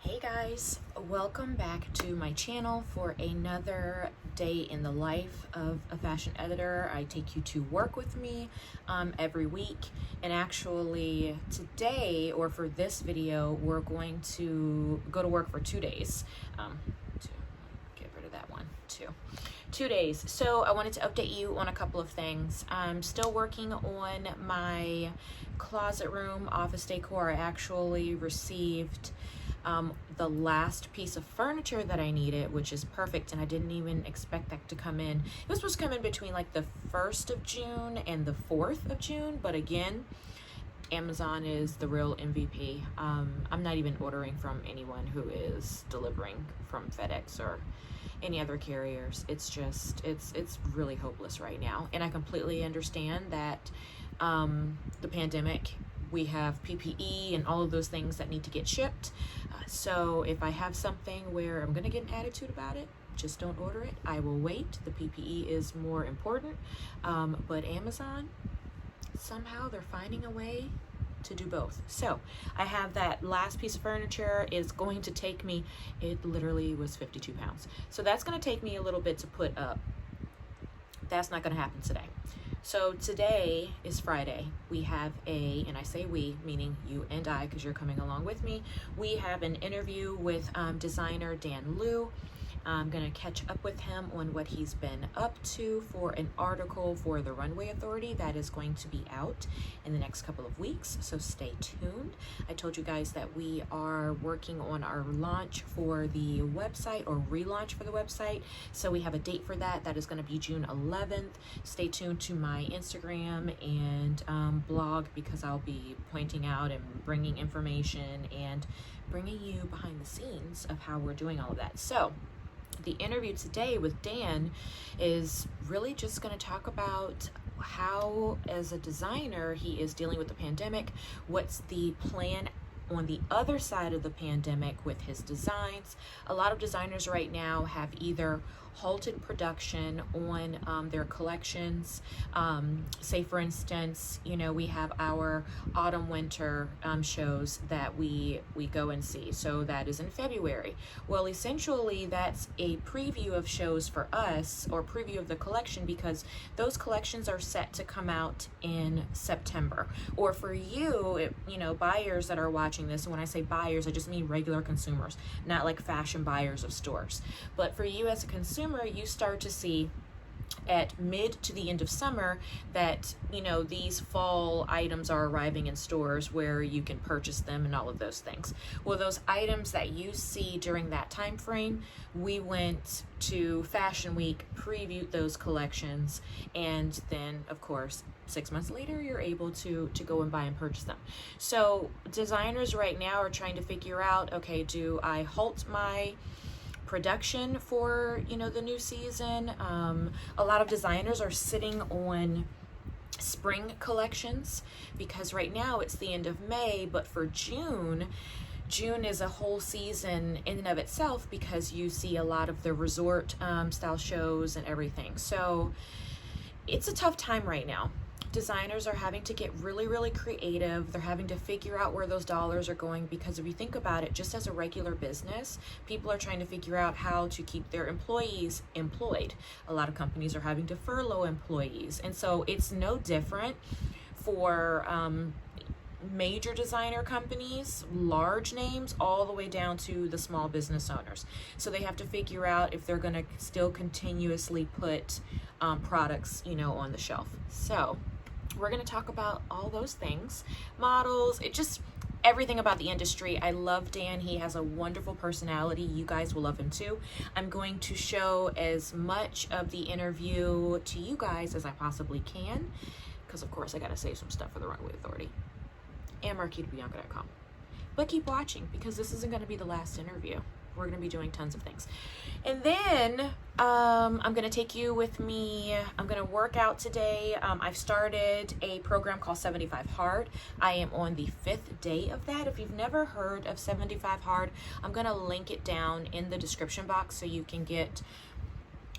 Hey guys, welcome back to my channel for another day in the life of a fashion editor. I take you to work with me every week, and actually today, or for this video, we're going to go to work for 2 days. To get rid of that one, 2 days. So I wanted to update you on a couple of things. I'm still working on my closet room office decor. I actually received the last piece of furniture that I needed, which is perfect, and I didn't even expect that to come in. It was supposed to come in between like the 1st of June and the 4th of June, but again, Amazon is the real MVP. I'm not even ordering from anyone who is delivering from FedEx or any other carriers. It's really hopeless right now, and I completely understand that the pandemic, we have PPE and all of those things that need to get shipped. So if I have something where I'm gonna get an attitude about it, just don't order it. I will wait. The PPE is more important. But Amazon, somehow they're finding a way to do both. So I have that last piece of furniture. Is going to take me, it literally was 52 pounds. So that's gonna take me a little bit to put up. That's not gonna happen today. So today is Friday. We have and I say we, meaning you and I, because you're coming along with me, we have an interview with designer Dan Liu. I'm gonna catch up with him on what he's been up to for an article for the Runway Authority that is going to be out in the next couple of weeks, so stay tuned. I told you guys that we are working on our launch for the website, or relaunch for the website, so we have a date for that. That is going to be June 11th. Stay tuned to my Instagram and blog, because I'll be pointing out and bringing information and bringing you behind the scenes of how we're doing all of that. So the interview today with Dan is really just going to talk about how, as a designer, he is dealing with the pandemic. What's the plan on the other side of the pandemic with his designs? A lot of designers right now have either halted production on their collections. Say for instance, you know, we have our autumn winter shows that we go and see. So that is in February. Well, essentially that's a preview of shows for us, or preview of the collection, because those collections are set to come out in September. Or for you, you know, buyers that are watching this, and when I say buyers, I just mean regular consumers, not like fashion buyers of stores. But for you as a consumer, you start to see at mid to the end of summer that, you know, these fall items are arriving in stores where you can purchase them and all of those things. Well, those items that you see during that time frame, we went to Fashion Week, previewed those collections, and then of course 6 months later you're able to go and buy and purchase them. So designers right now are trying to figure out, okay, do I halt my production for, you know, the new season? A lot of designers are sitting on spring collections, because right now it's the end of May, but for June is a whole season in and of itself, because you see a lot of the resort style shows and everything. So it's a tough time right now. Designers are having to get really creative. They're having to figure out where those dollars are going, because if you think about it, just as a regular business, people are trying to figure out how to keep their employees employed. A lot of companies are having to furlough employees, and so it's no different for major designer companies, large names, all the way down to the small business owners. So they have to figure out if they're going to still continuously put products, you know, on the shelf. So we're going to talk about all those things, models, everything about the industry. I love Dan. He has a wonderful personality. You guys will love him too. I'm going to show as much of the interview to you guys as I possibly can, because of course I got to save some stuff for the Runway Authority and marquitabianca.com. But keep watching, because this isn't going to be the last interview. We're going to be doing tons of things. And then I'm going to take you with me. I'm going to work out today. I've started a program called 75 Hard. I am on the 5th day of that. If you've never heard of 75 Hard, I'm going to link it down in the description box so you can get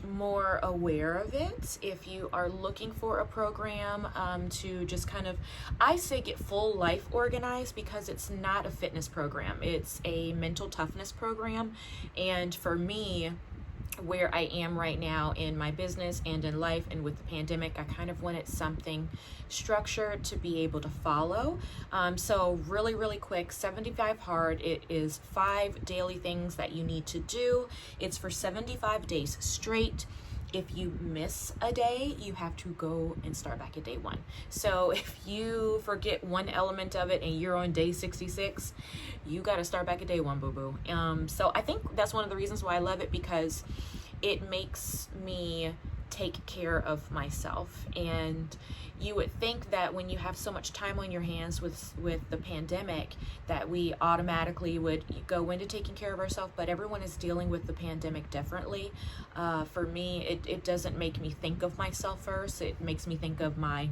more aware of it, if you are looking for a program to just kind of, I say get full life organized, because it's not a fitness program, it's a mental toughness program. And for me, where I am right now in my business and in life and with the pandemic, I kind of wanted something structured to be able to follow. So really, really quick, 75 Hard, it is 5 daily things that you need to do. It's for 75 days straight. If you miss a day, you have to go and start back at day 1. So if you forget one element of it and you're on day 66, you got to start back at day 1, boo-boo. So I think that's one of the reasons why I love it, because it makes me take care of myself. And you would think that when you have so much time on your hands with the pandemic, that we automatically would go into taking care of ourselves, but everyone is dealing with the pandemic differently. For me, it doesn't make me think of myself first. It makes me think of my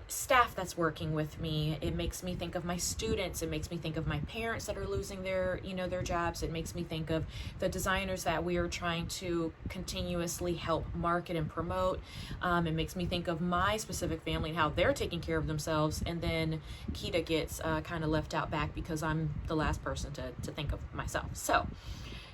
staff that's working with me. It makes me think of my students. It makes me think of my parents that are losing their jobs. It makes me think of the designers that we are trying to continuously help market and promote. It makes me think of my specific family and how they're taking care of themselves. And then Kita gets kind of left out back because I'm the last person to think of myself. So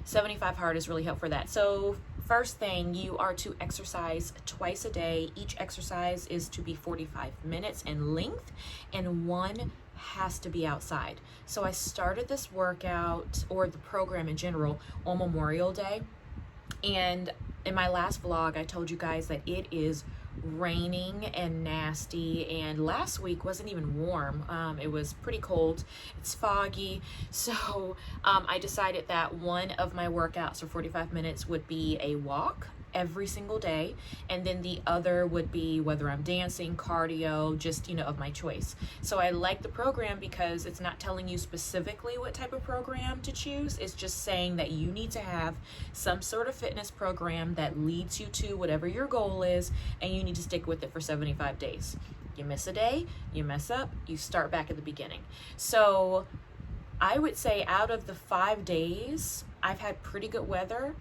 75 Hard is really helpful for that. So first thing, you are to exercise twice a day. Each exercise is to be 45 minutes in length, and one has to be outside. So I started this workout, or the program in general, on Memorial Day. And in my last vlog, I told you guys that it is raining and nasty, and last week wasn't even warm. It was pretty cold. It's foggy. So I decided that one of my workouts for 45 minutes would be a walk every single day, and then the other would be whether I'm dancing, cardio, just of my choice. So I like the program because it's not telling you specifically what type of program to choose. It's just saying that you need to have some sort of fitness program that leads you to whatever your goal is, and you need to stick with it for 75 days. You miss a day, you mess up, you start back at the beginning. So I would say out of the 5 days, I've had pretty good weather.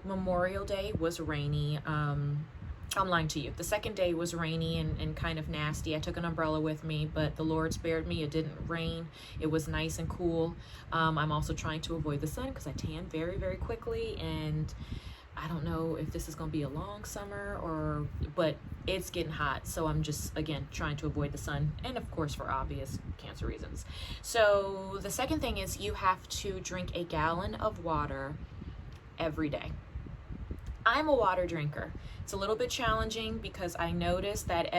Memorial Day was rainy. I'm lying to you. The second day was rainy and kind of nasty. I took an umbrella with me, but the Lord spared me. It didn't rain. It was nice and cool. I'm also trying to avoid the sun because I tan very, very quickly, and I don't know if this is going to be a long summer but it's getting hot. So I'm just, again, trying to avoid the sun, and of course for obvious cancer reasons. So the second thing is you have to drink a gallon of water every day. I'm a water drinker. It's a little bit challenging because I noticed that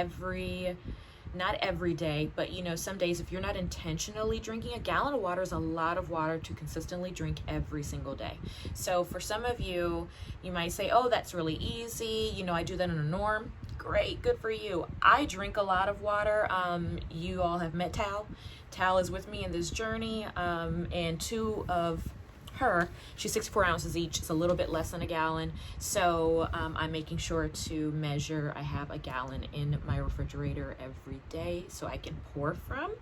not every day, but some days if you're not intentionally drinking, a gallon of water is a lot of water to consistently drink every single day. So for some of you, you might say, oh, that's really easy. I do that in a norm. Great, good for you. I drink a lot of water. You all have met Tal. Tal is with me in this journey, and 2 of her, she's 64 ounces each. It's a little bit less than a gallon. So I'm making sure to measure. I have a gallon in my refrigerator every day so I can pour from.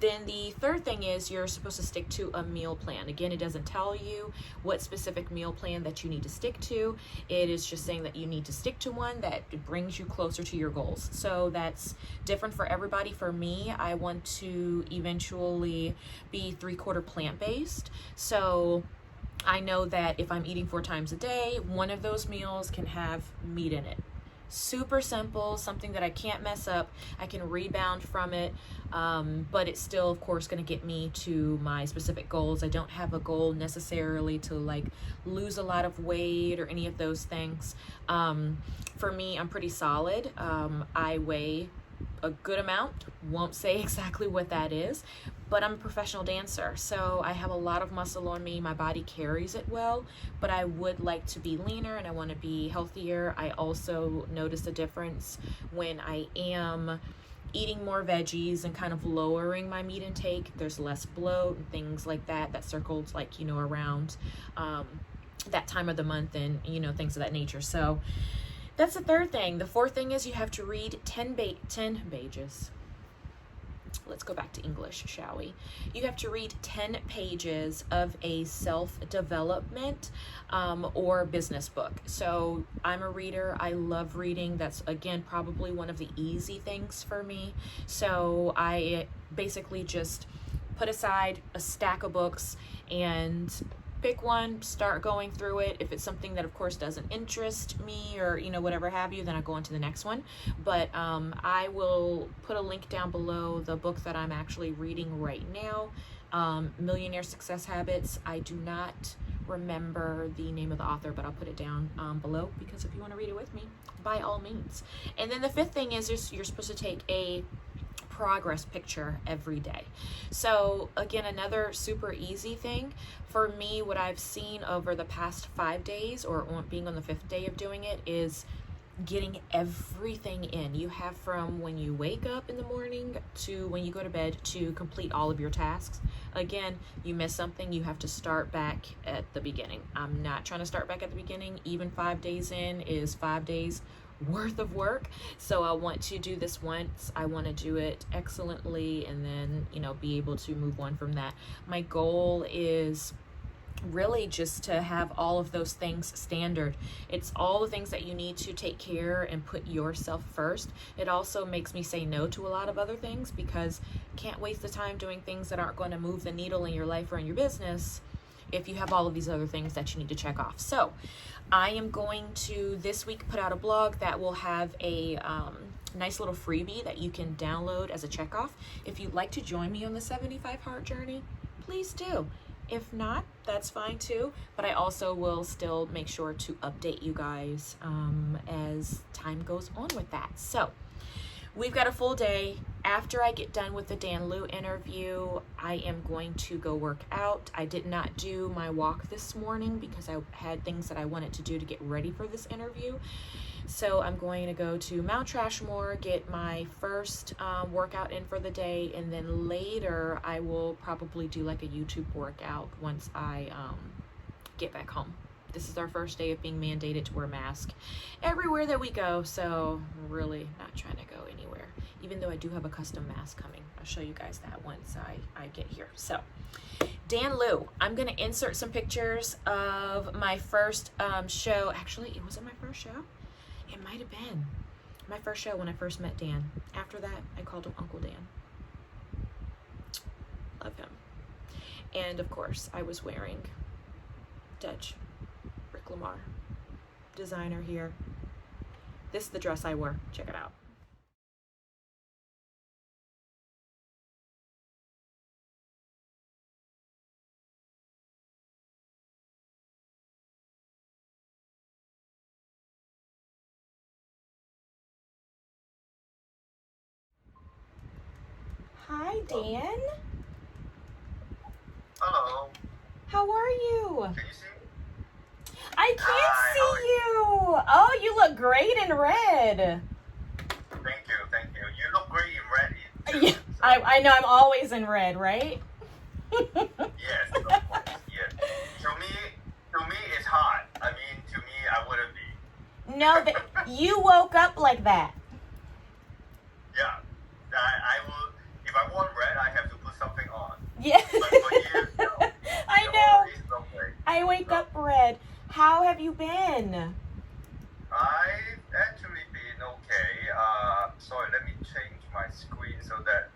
Then the third thing is you're supposed to stick to a meal plan. Again, it doesn't tell you what specific meal plan that you need to stick to. It is just saying that you need to stick to one that brings you closer to your goals. So that's different for everybody. For me, I want to eventually be 3/4 plant-based. So I know that if I'm eating 4 times a day, one of those meals can have meat in it. Super simple, something that I can't mess up. I can rebound from it, but it's still, of course, going to get me to my specific goals. I don't have a goal necessarily to lose a lot of weight or any of those things. For me, I'm pretty solid. I weigh a good amount. Won't say exactly what that is, but I'm a professional dancer, so I have a lot of muscle on me. My body carries it well, but I would like to be leaner and I want to be healthier. I also notice a difference when I am eating more veggies and kind of lowering my meat intake. There's less bloat and things like that circles around that time of the month and things of that nature. So that's the third thing. The fourth thing is you have to read 10 pages. let's go back to English, shall we? You have to read 10 pages of a self-development or business book. So I'm a reader. I love reading. That's, again, probably one of the easy things for me. So I basically just put aside a stack of books and pick one, start going through it. If it's something that, of course, doesn't interest me or, you know, whatever have you, then I go on to the next one. But I will put a link down below the book that I'm actually reading right now, Millionaire Success Habits. I do not remember the name of the author, but I'll put it down below, because if you want to read it with me, by all means. And then the fifth thing is you're supposed to take a progress picture every day. So again, another super easy thing for me, what I've seen over the past 5 days, or being on the 5th day of doing it, is getting everything in. You have from when you wake up in the morning to when you go to bed to complete all of your tasks. Again, you miss something, you have to start back at the beginning. I'm not trying to start back at the beginning. Even 5 days in is 5 days worth of work. So I want to do this once. I want to do it excellently, and then, you know, be able to move on from that. My goal is really just to have all of those things standard. It's all the things that you need to take care and put yourself first. It also makes me say no to a lot of other things, because can't waste the time doing things that aren't going to move the needle in your life or in your business if you have all of these other things that you need to check off. So I am going to this week put out a blog that will have a nice little freebie that you can download as a checkoff. If you'd like to join me on the 75 Heart Journey, please do. If not, that's fine too, but I also will still make sure to update you guys as time goes on with that. So we've got a full day. After I get done with the Dan Liu interview, I am going to go work out. I did not do my walk this morning because I had things that I wanted to do to get ready for this interview. So I'm going to go to Mount Trashmore, get my first workout in for the day, and then later I will probably do like a YouTube workout once I get back home. This is our first day of being mandated to wear a mask everywhere that we go, so I'm really not trying to go anywhere, even though I do have a custom mask coming. I'll show you guys that once I get here. So Dan Liu, I'm going to insert some pictures of my first show. Actually, it wasn't my first show. It might have been my first show when I first met Dan. After that, I called him Uncle Dan. Love him. And of course, I was wearing Dutch Rick Lamar designer here. This is the dress I wore. Check it out. Hi, Dan. Hello. How are you? Can you see? I can't Hi, how are see you. Oh, you look great in red. Thank you, thank you. You look great in red. Yeah, I know, I'm always in red, right? Yes, of course. Yes. To me, it's hot. I mean, to me, I wouldn't be. No, but you woke up like that. Yeah. I will. If I want red, I have to put something on. Yeah. But for you, no. I You're know. always okay. I wake up red. How have you been? I've actually been okay. Sorry, let me change my screen so that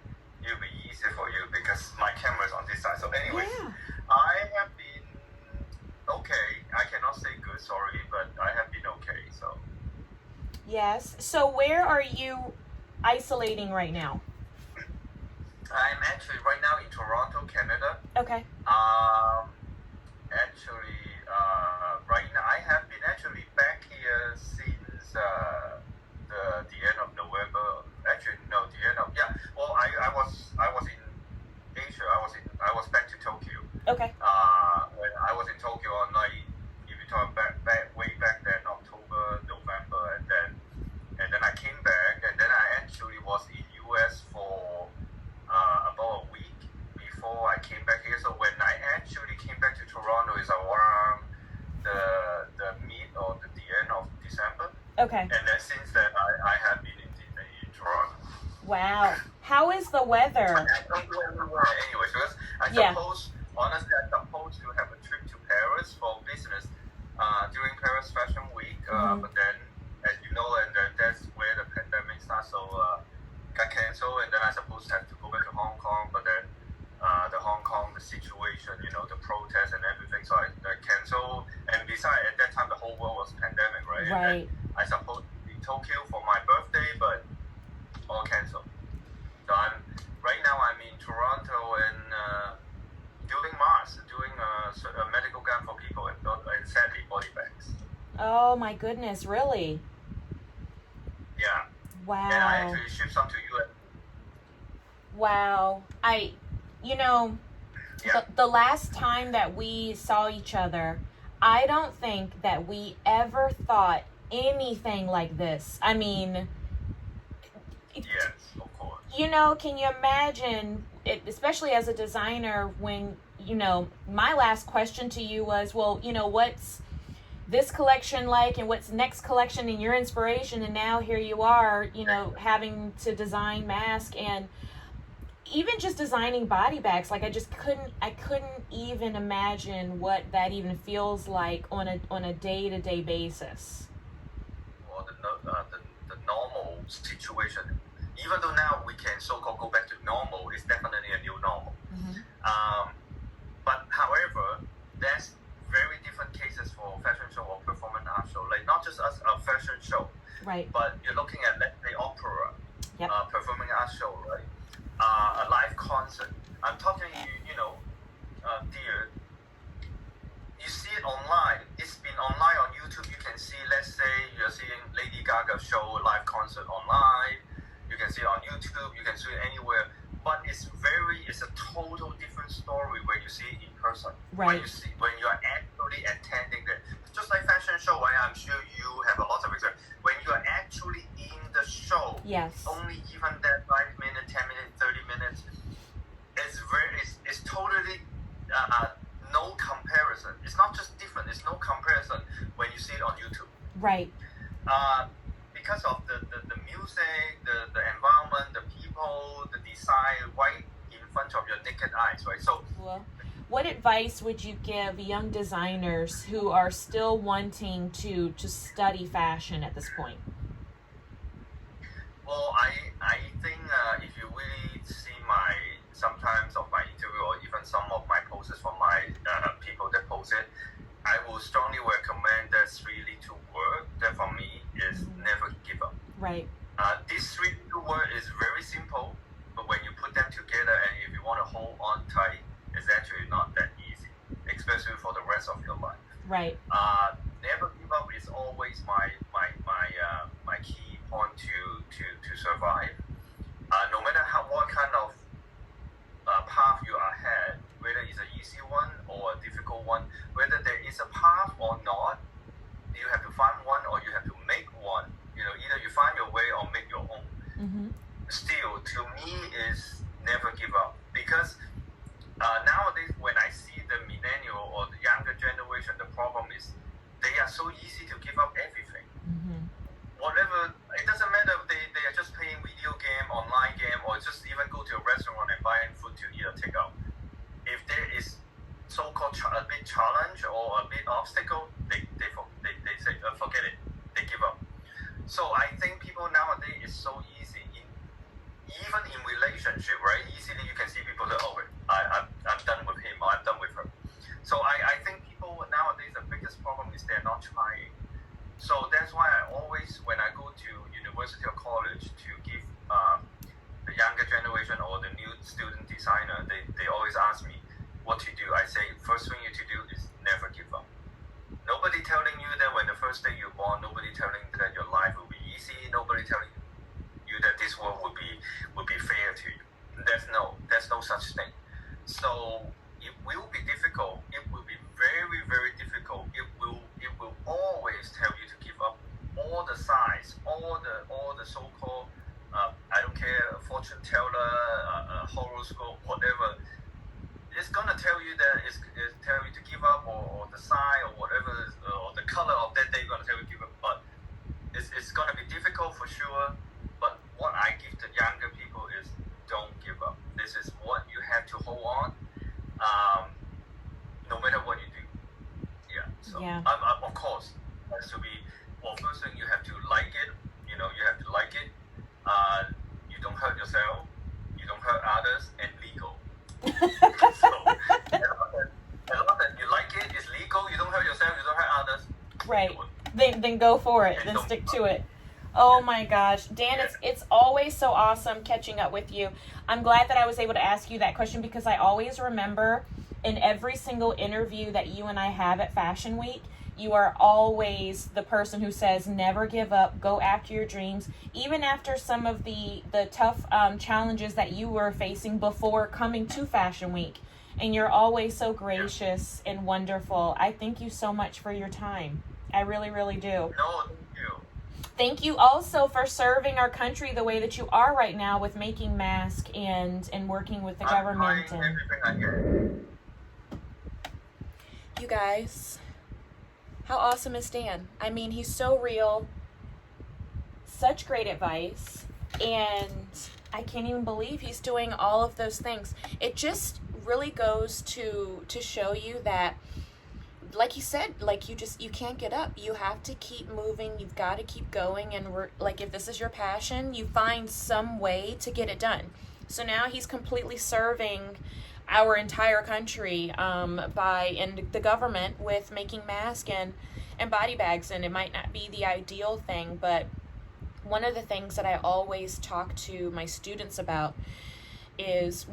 it'll be easier for you, because my camera's on this side. So anyway, Yeah. I have been okay. I cannot say good, sorry, but I have been okay. So Yes. So where are you isolating right now? I'm actually right now in Toronto, Canada. Okay. Actually, right now I have been actually back here since the end of November. Actually, no, the end of Well, I was in Asia. I was back to Tokyo. Okay. When I was in Tokyo on, like, if you talk way back then, October, November, and then I came back, and then I actually was in US for about a week before I came back here. So when I actually came back to Toronto, is around the mid or the end of December. Okay. And then since then, I have been in Toronto. Wow. How is the weather? I don't go anywhere anyway. Because honestly, I supposed to have a trip to Paris for business during Paris Fashion Week. But then, as you know, and that's where the pandemic starts. So got canceled, and then I supposed to have to go back to Hong Kong. But then the Hong Kong, the situation, the protests and everything. So I canceled. And besides, at that time, the whole world was pandemic, right? Right. And then I supposed to be in Tokyo for my birthday, but all canceled. So right now I'm in Toronto and doing masks, doing a medical gown for people and sadly body bags. Oh my goodness, really? Yeah. Wow. And I actually shipped some to you. Wow. The last time that we saw each other, I don't think that we ever thought anything like this. I mean, Yes, of course. Can you imagine, especially as a designer, when, my last question to you was, well, what's this collection like and what's next collection and your inspiration? And now here you are, having to design masks and even just designing body bags. Like I couldn't even imagine what that even feels like on a day-to-day basis. Well, the normal situation, even though now we can so-called go back to normal, it's definitely a new normal. But however, there's very different cases for fashion show or performance art show. Like not just as a fashion show, right? But you're looking at, let's say, opera, yep. Performing art show, right? A live concert. I'm talking to you, dear. You see it online. It's been online on YouTube. You can see, let's say, you're seeing Lady Gaga show live concert online. You can see it on YouTube. You can see it anywhere. But it's a total different story when you see it in person. Right. When you are actually attending it. Just like fashion show, I'm sure you have a lot of experience. When you are actually in the show, yes. Only even that 5 minutes, 10 minutes, 30 minutes, it's totally no comparison. It's not just different. It's no comparison when you see it on YouTube. Right. Because of the music, the environment, the people, the design, right in front of your naked eyes, right? So, what advice would you give young designers who are still wanting to study fashion at this point? Well, I think if you really see sometimes of my interview or even some of my posts from my people that post it, I will strongly recommend that 3 little word that for me is never give up. Right. This 3 little word is very simple, but when you put them together and if you want to hold on tight, it's actually not that easy, especially for the rest of your life. Right. Never give up is always my key point to survive. No matter what kind of path you are ahead, whether it's an easy one or a difficult one, whether there is a path or not, you have to find one or you have to make one. Either you find your way or make your own. Still, to me, is never give up, because nowadays when I see the millennial or the younger generation, the problem is they are so easy to give up everything. Whatever, it doesn't matter if they are just playing video game, online game, or just even go to a restaurant and buying food to eat or take out. If there is so-called a big challenge or a big obstacle, they say forget it, they give up. So I think people nowadays is so easy, even in relationship, right? Easily you can see people that, I'm done with him So Yeah. of course, it has to be. Well, first thing you have to like it. You know, you have to like it. You don't hurt yourself. You don't hurt others, and legal. So as long as you like it, it's legal. You don't hurt yourself. You don't hurt others. Right. Then go for it. Then stick to it. Oh my gosh, Dan, it's always so awesome catching up with you. I'm glad that I was able to ask you that question because I always remember in every single interview that you and I have at Fashion Week, you are always the person who says never give up, go after your dreams, even after some of the tough challenges that you were facing before coming to Fashion Week. And you're always so gracious and wonderful. I thank you so much for your time. I really, really do. No, thank you. Thank you also for serving our country the way that you are right now with making masks and working with the government. I'm trying everything I can. You guys, how awesome is Dan? I mean, he's so real, such great advice, and I can't even believe he's doing all of those things. It just really goes to show you that, like he said, like you can't get up. You have to keep moving. You've got to keep going. And we're like, if this is your passion, you find some way to get it done. So now he's completely serving our entire country and the government with making masks and body bags. And it might not be the ideal thing, but one of the things that I always talk to my students about is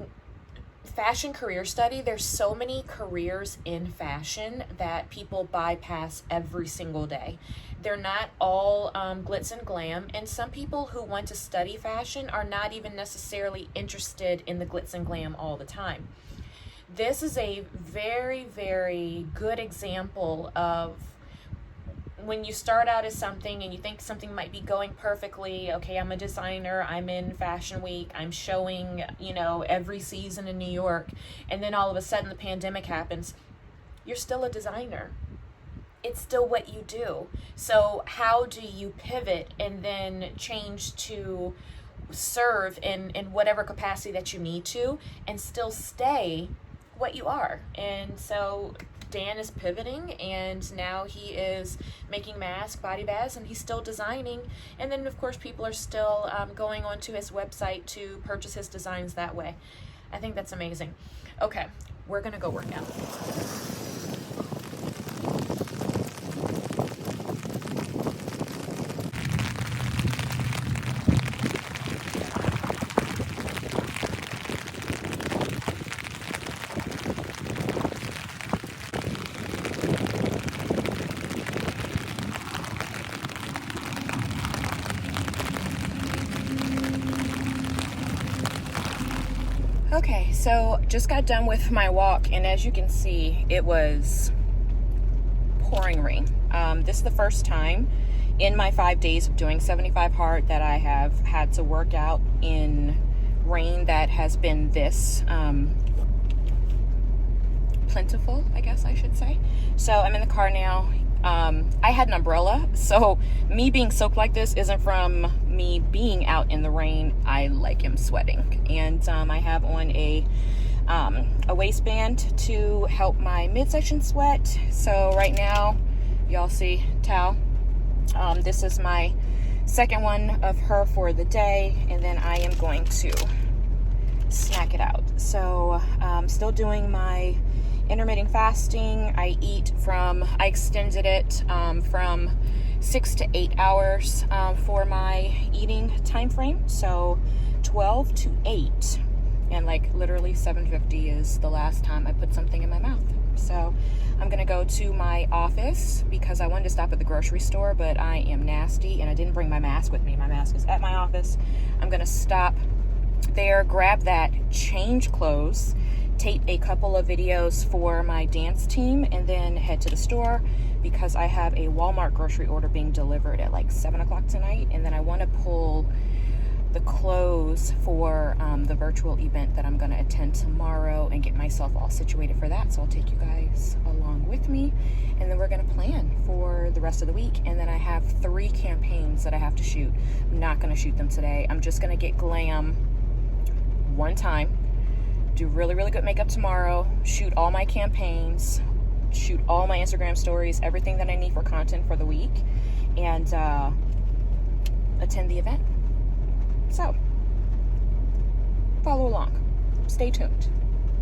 fashion career study. There's so many careers in fashion that people bypass every single day. They're not all glitz and glam, and some people who want to study fashion are not even necessarily interested in the glitz and glam all the time. This is a very, very good example of when you start out as something and you think something might be going perfectly. Okay, I'm a designer, I'm in Fashion Week, I'm showing, every season in New York, and then all of a sudden the pandemic happens. You're still a designer. It's still what you do. So how do you pivot and then change to serve in whatever capacity that you need to and still stay what you are? And so Dan is pivoting, and now he is making masks, body bags, and he's still designing. And then, of course, people are still going onto his website to purchase his designs that way. I think that's amazing. Okay, we're going to go work out. Okay, so just got done with my walk, and as you can see, it was pouring rain. This is the first time in my 5 days of doing 75 hard that I have had to work out in rain that has been this plentiful, I guess I should say. So I'm in the car now. I had an umbrella, so me being soaked like this isn't from me being out in the rain. I like him sweating, and I have on a waistband to help my midsection sweat. So right now, y'all see towel. This is my second one of her for the day, and then I am going to snack it out. So I'm still doing my intermittent fasting. I extended it from 6 to 8 hours for my eating time frame. So 12 to 8, and like literally 7:50 is the last time I put something in my mouth. So I'm gonna go to my office because I wanted to stop at the grocery store, but I am nasty and I didn't bring my mask with me. My mask is at my office. I'm gonna stop there, grab that, change clothes, tape a couple of videos for my dance team, and then head to the store because I have a Walmart grocery order being delivered at like 7 o'clock tonight, and then I want to pull the clothes for the virtual event that I'm going to attend tomorrow and get myself all situated for that. So I'll take you guys along with me, and then we're going to plan for the rest of the week. And then I have 3 campaigns that I have to shoot. I'm not going to shoot them today. I'm just going to get glam one time, do really, really good makeup tomorrow, shoot all my campaigns, shoot all my Instagram stories, everything that I need for content for the week, and attend the event. So, follow along. Stay tuned.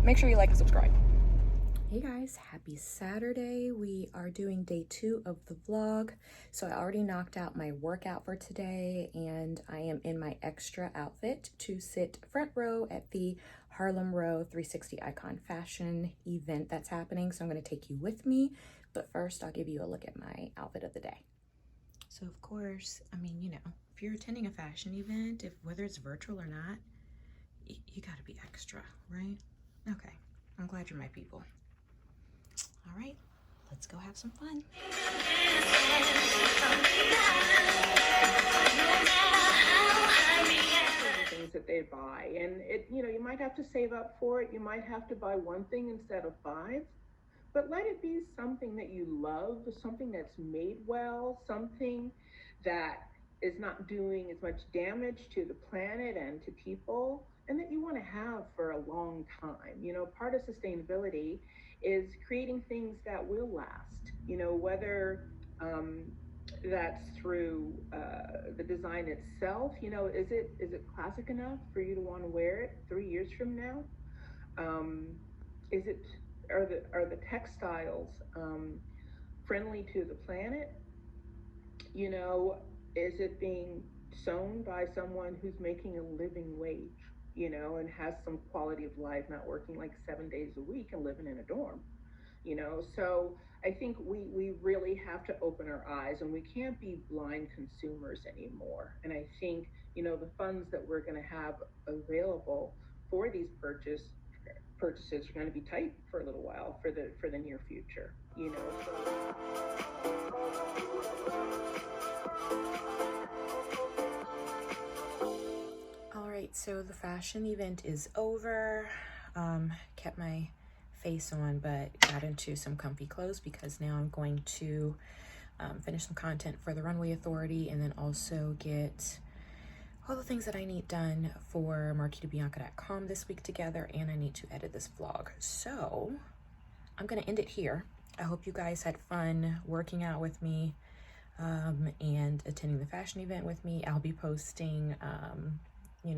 Make sure you like and subscribe. Hey guys, happy Saturday. We are doing day 2 of the vlog. So I already knocked out my workout for today, and I am in my extra outfit to sit front row at the Harlem Row 360 Icon Fashion event that's happening. So I'm going to take you with me, but first I'll give you a look at my outfit of the day. So of course, I mean, you know, if you're attending a fashion event, whether it's virtual or not, you got to be extra, right? Okay, I'm glad you're my people. All right, let's go have some fun. Things that they buy, and you might have to save up for it. You might have to buy one thing instead of 5, but let it be something that you love, something that's made well, something that is not doing as much damage to the planet and to people, and that you want to have for a long time. Part of sustainability is creating things that will last, whether that's through the design itself. Is it classic enough for you to want to wear it 3 years from now? Are the textiles friendly to the planet? Is it being sewn by someone who's making a living wage, and has some quality of life, not working like 7 days a week and living in a dorm? So I think we really have to open our eyes, and we can't be blind consumers anymore. And I think, the funds that we're going to have available for these purchases are going to be tight for a little while, for the near future, All right, so the fashion event is over. Kept my face on, but got into some comfy clothes because now I'm going to finish some content for the Runway Authority, and then also get all the things that I need done for marquitabianca.com this week together, and I need to edit this vlog. So I'm gonna end it here. I hope you guys had fun working out with me and attending the fashion event with me. I'll be posting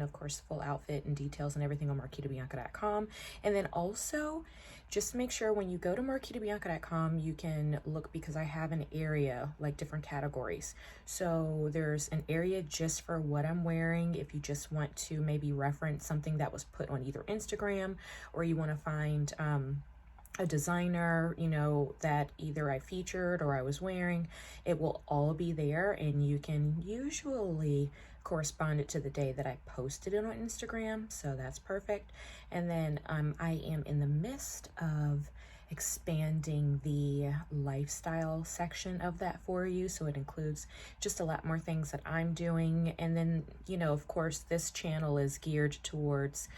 of course, full outfit and details and everything on marquitabianca.com. And then also, just make sure when you go to marquitabianca.com, you can look, because I have an area, like different categories. So there's an area just for what I'm wearing. If you just want to maybe reference something that was put on either Instagram, or you want to find a designer, that either I featured or I was wearing, it will all be there, and you can usually correspond it to the day that I posted it on Instagram, so that's perfect. And then I am in the midst of expanding the lifestyle section of that for you, so it includes just a lot more things that I'm doing. And then, of course, this channel is geared towards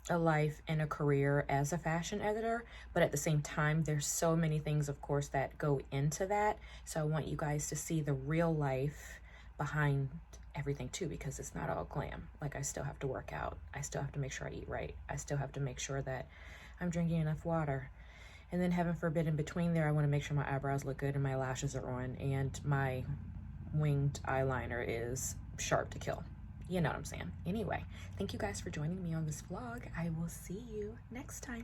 a life and a career as a fashion editor, but at the same time, there's so many things, of course, that go into that. So I want you guys to see the real life behind everything too, because it's not all glam. Like, I still have to work out. I still have to make sure I eat right. I still have to make sure that I'm drinking enough water. And then, heaven forbid, in between there, I want to make sure my eyebrows look good and my lashes are on and my winged eyeliner is sharp to kill. You know what I'm saying? Anyway, thank you guys for joining me on this vlog. I will see you next time.